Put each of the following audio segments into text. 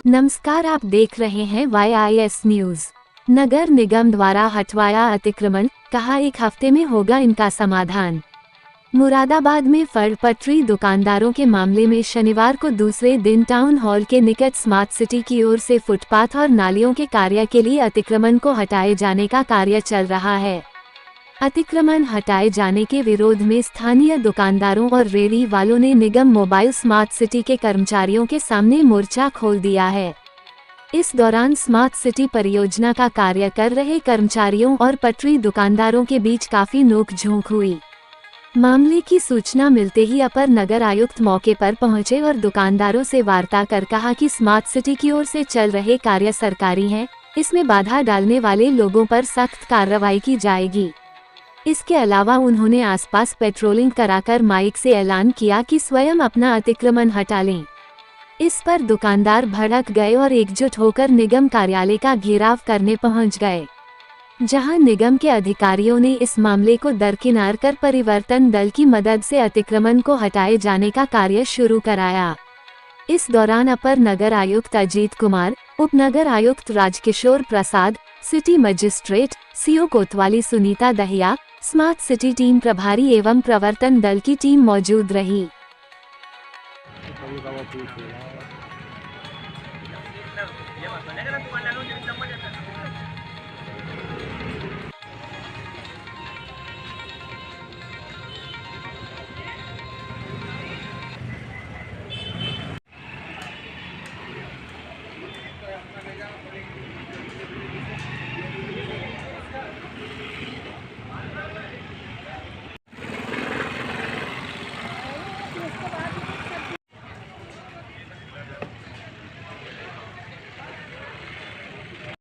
नमस्कार, आप देख रहे हैं YIS न्यूज। नगर निगम द्वारा हटवाया अतिक्रमण, कहा एक हफ्ते में होगा इनका समाधान। मुरादाबाद में फड़ पटरी दुकानदारों के मामले में शनिवार को दूसरे दिन टाउन हॉल के निकट स्मार्ट सिटी की ओर से फुटपाथ और नालियों के कार्य के लिए अतिक्रमण को हटाए जाने का कार्य चल रहा है। अतिक्रमण हटाए जाने के विरोध में स्थानीय दुकानदारों और रेहड़ी वालों ने निगम मोबाइल स्मार्ट सिटी के कर्मचारियों के सामने मोर्चा खोल दिया है। इस दौरान स्मार्ट सिटी परियोजना का कार्य कर रहे कर्मचारियों और पटरी दुकानदारों के बीच काफी नोक-झोंक हुई। मामले की सूचना मिलते ही अपर नगर आयुक्त मौके पर पहुंचे और दुकानदारों से वार्ता कर कहा कि स्मार्ट सिटी की ओर से चल रहे कार्य सरकारी हैं, इसमें बाधा डालने वाले लोगों पर सख्त कार्रवाई की जाएगी। इसके अलावा उन्होंने आसपास पेट्रोलिंग कराकर माइक से ऐलान किया कि स्वयं अपना अतिक्रमण हटा लें। इस पर दुकानदार भड़क गए और एकजुट होकर निगम कार्यालय का घेराव करने पहुंच गए, जहां निगम के अधिकारियों ने इस मामले को दरकिनार कर परिवर्तन दल की मदद से अतिक्रमण को हटाए जाने का कार्य शुरू कराया। इस दौरान अपर नगर आयुक्त अजीत कुमार, उप नगर आयुक्त राजकिशोर प्रसाद, सिटी मजिस्ट्रेट CO कोतवाली Sunita Dahiya, smart city team प्रभारी एवं प्रवर्तन दल की टीम मौजूद रही।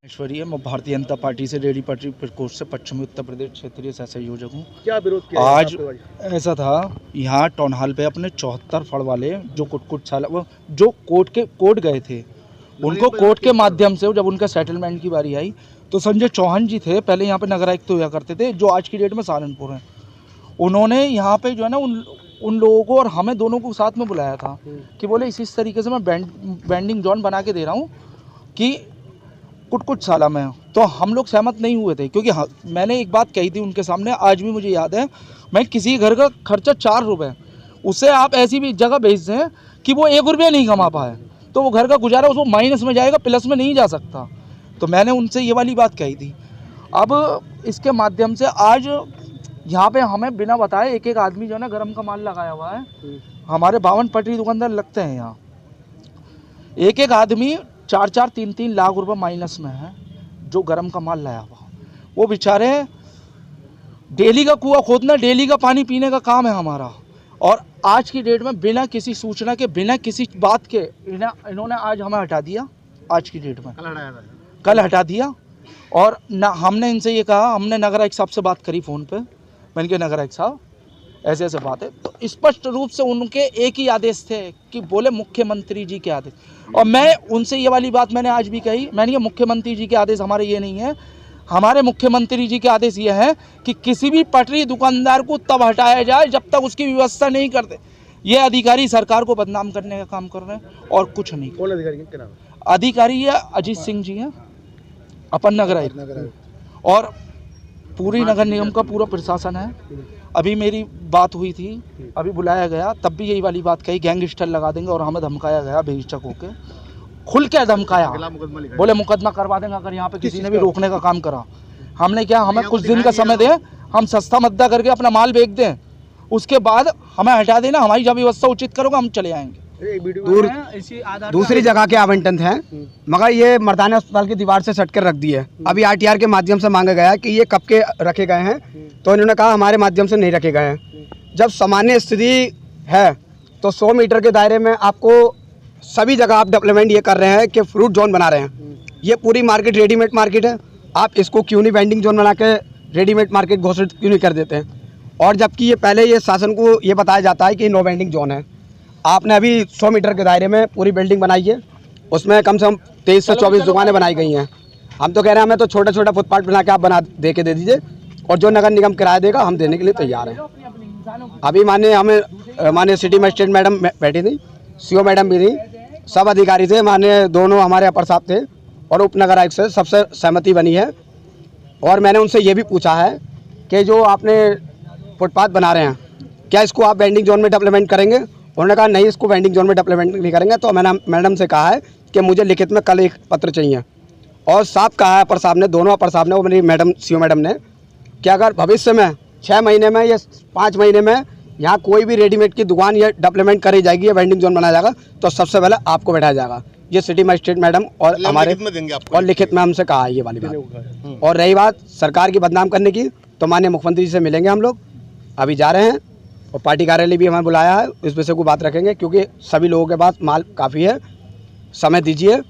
ईश्वरीय, मैं भारतीय जनता पार्टी से रेहड़ी पटरी प्रकोष्ठ से पश्चिमी उत्तर प्रदेश क्षेत्रीय सह संयोजक हूँ। क्या विरोध किया आज ऐसा था, यहाँ टाउन हॉल पे अपने 74 फड़ वाले जो कुछ साल जो कोर्ट गए थे, उनको कोर्ट के माध्यम से जब उनका सेटलमेंट की बारी आई तो संजय चौहान जी थे, पहले यहाँ पे नगर आयुक्त हुआ करते थे, जो आज की डेट में सहारनपुर हैं। उन्होंने यहाँ पे जो है ना उन लोगों को और हमें दोनों को साथ में बुलाया था कि बोले इस तरीके से मैं बैंडिंग जोन बना के दे रहा हूँ कि कुछ साला में, तो हम लोग सहमत नहीं हुए थे, क्योंकि मैंने एक बात कही थी उनके सामने, आज भी मुझे याद है। मैं किसी घर का खर्चा 4 रुपये, उससे आप ऐसी भी जगह भेज दें कि वो 1 रुपया नहीं कमा पाए, तो वो घर का गुजारा उसको माइनस में जाएगा, प्लस में नहीं जा सकता। तो मैंने उनसे ये वाली बात कही थी। अब इसके माध्यम से आज यहाँ पे हमें बिना बताए एक आदमी जो है ना गरम का माल लगाया हुआ है। हमारे 52 पटरी दुकानदार लगते हैं यहाँ, एक आदमी 4-4, 3-3 लाख रुपए माइनस में है, जो गरम का माल लाया हुआ। वो बेचारे डेली का कुआं खोदना, डेली का पानी पीने का काम है हमारा, और आज की डेट में बिना किसी सूचना के, बिना किसी बात के इन्होंने आज हमें हटा दिया। आज की डेट में कल हटा दिया। और ना हमने इनसे ये कहा, हमने नगर आयुक्त साहब से बात करी फ़ोन पे, मैंने कहा नगर आयुक्त साहब ऐसे बात है, तो स्पष्ट रूप से उनके एक ही आदेश थे कि बोले मुख्यमंत्री जी के आदेश। और मैं उनसे ये वाली बात मैंने आज भी कही, मैंने कहा मुख्यमंत्री जी के आदेश हमारे ये नहीं है, हमारे मुख्यमंत्री जी के आदेश ये है कि किसी भी पटरी दुकानदार को तब हटाया जाए जब तक उसकी व्यवस्था नहीं करते। ये अधिकारी सरकार को बदनाम करने का काम कर रहे हैं और कुछ नहीं। कौन अधिकारी क्या नाम? अधिकारी है अजीत सिंह जी हैं, अपर नगर आयुक्त, और पूरी नगर निगम का पूरा प्रशासन है। अभी मेरी बात हुई थी, अभी बुलाया गया, तब भी यही वाली बात कही, गैंगस्टर लगा देंगे, और हमें धमकाया गया बेहिचक होके, खुल के धमकाया, बोले मुकदमा करवा देंगे अगर यहाँ पे किसी ने भी रोकने का काम करा। हमने क्या, हमें कुछ दिन का समय दें, हम सस्ता मद्दा करके अपना माल बेच दें, उसके बाद हमें हटा देना, हमारी जब व्यवस्था उचित करोगे हम चले आएंगे। दूसरी जगह के आवंटन है, मगर ये मर्दाना अस्पताल की दीवार से सट कर रख दी है। अभी RTR के माध्यम से मांगा गया कि ये कब के रखे गए हैं, तो इन्होंने कहा हमारे माध्यम से नहीं रखे गए हैं। जब सामान्य स्थिति है तो 100 मीटर के दायरे में आपको सभी जगह आप डेवलपमेंट ये कर रहे हैं कि फ्रूट जोन बना रहे हैं। ये पूरी मार्केट रेडीमेड मार्केट है, आप इसको क्यों नहीं वेंडिंग जोन बना के रेडीमेड मार्केट घोषित क्यों नहीं कर देते हैं? और जबकि ये पहले ये शासन को ये बताया जाता है कि नो वेंडिंग जोन है। आपने अभी 100 मीटर के दायरे में पूरी बिल्डिंग बनाई है, उसमें कम से कम 23 से 24 दुकानें बनाई गई हैं। हम तो कह रहे हैं हमें तो छोटा फुटपाथ बना के आप बना दे दीजिए, और जो नगर निगम किराया देगा हम देने के लिए तैयार हैं। अभी माननीय सिटी मजिस्ट्रेट मैडम बैठी थी, CO मैडम भी थी, सब अधिकारी थे, माननीय दोनों हमारे अपर साहब थे और उपनगर आयुक्त से सबसे सहमति बनी है। और मैंने उनसे ये भी पूछा है कि जो आपने फुटपाथ बना रहे हैं, क्या इसको आप वेंडिंग जोन में डेवलपमेंट करेंगे? उन्होंने कहा नहीं, इसको वेंडिंग जोन में डेवलपमेंट नहीं करेंगे। तो मैंने मैडम से कहा है कि मुझे लिखित में कल एक पत्र चाहिए। और साफ कहा है अपर साहब ने, दोनों अपर साहब ने, वो मेरी मैडम सीओ मैडम ने, कि अगर भविष्य में 6 महीने में या 5 महीने में यहाँ कोई भी रेडीमेड की दुकान या डेवलपमेंट करी जाएगी या वेंडिंग जोन बनाया जाएगा तो सबसे पहले आपको बैठाया जाएगा। ये सिटी मजिस्ट्रेट मैडम और हमारे और लिखित में हमसे कहा है ये वाली बात। और रही बात सरकार की बदनाम करने की, तो माननीय मुख्यमंत्री जी से मिलेंगे हम लोग, अभी जा रहे हैं और पार्टी कार्यालय भी हमें बुलाया है, इस विषय को बात रखेंगे क्योंकि सभी लोगों के पास माल काफ़ी है, समय दीजिए,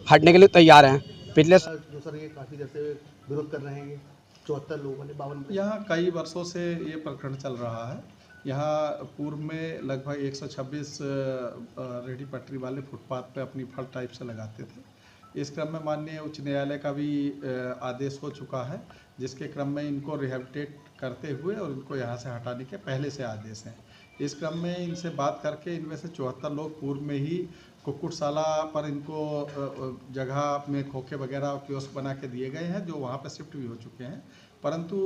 हटने के लिए तैयार हैं। पिछले जो सर ये काफ़ी देर से विरोध कर रहे हैं 74 लोगों ने 52 यहाँ कई वर्षों से ये प्रकरण चल रहा है। यहाँ पूर्व में लगभग 126 रेहड़ी पटरी वाले फुटपाथ पे अपनी फल टाइप से लगाते थे। इस क्रम में माननीय उच्च न्यायालय का भी आदेश हो चुका है, जिसके क्रम में इनको रिहेबिलिटेट करते हुए और इनको यहाँ से हटाने के पहले से आदेश हैं। इस क्रम में इनसे बात करके इनमें से 74 लोग पूर्व में ही कुक्कुटशाला पर इनको जगह में खोखे वगैरह कियोस्क बना के दिए गए हैं, जो वहाँ पर शिफ्ट भी हो चुके हैं। परंतु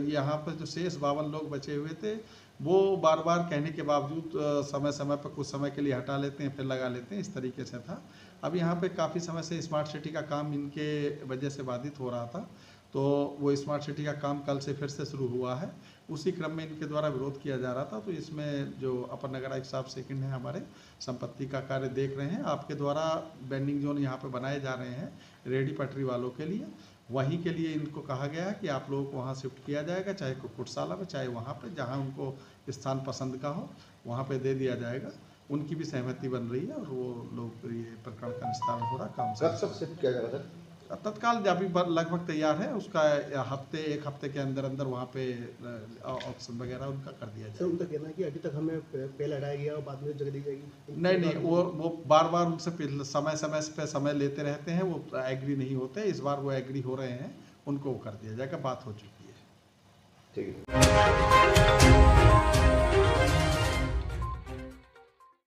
यहाँ पर जो शेष 52 लोग बचे हुए थे, वो बार बार कहने के बावजूद समय समय पर कुछ समय के लिए हटा लेते हैं, फिर लगा लेते हैं, इस तरीके से था। अब यहाँ पे काफ़ी समय से स्मार्ट सिटी का काम इनके वजह से बाधित हो रहा था, तो वो स्मार्ट सिटी का काम कल से फिर से शुरू हुआ है। उसी क्रम में इनके द्वारा विरोध किया जा रहा था। तो इसमें जो अपर नगर आयुक्त साहब सेकंड है हमारे, संपत्ति का कार्य देख रहे हैं, आपके द्वारा बेंडिंग जोन यहाँ पे बनाए जा रहे हैं रेहड़ी पटरी वालों के लिए। वहीं के लिए इनको कहा गया है कि आप लोगों को वहाँ शिफ्ट किया जाएगा, चाहे कुक्कुटशाला में, चाहे वहाँ पे जहाँ उनको स्थान पसंद का हो वहाँ पे दे दिया जाएगा। उनकी भी सहमति बन रही है और वो लोग ये प्रकरण का निस्तारण हो रहा काम सब शिफ्ट किया जाएगा सर तत्काल अभी लगभग तैयार है। उसका एक हफ्ते के अंदर अंदर वहाँ पे ऑप्शन वगैरह उनका कर दिया जाए। सर उनका कहना है कि अभी तक हमें पहले हटाया गया और बाद में जगह दी जाएगी। नहीं, वो बार बार उनसे समय पे समय लेते रहते हैं, वो एग्री नहीं होते। इस बार वो एग्री हो रहे हैं, उनको कर दिया जाएगा, बात हो चुकी है। ठीक है।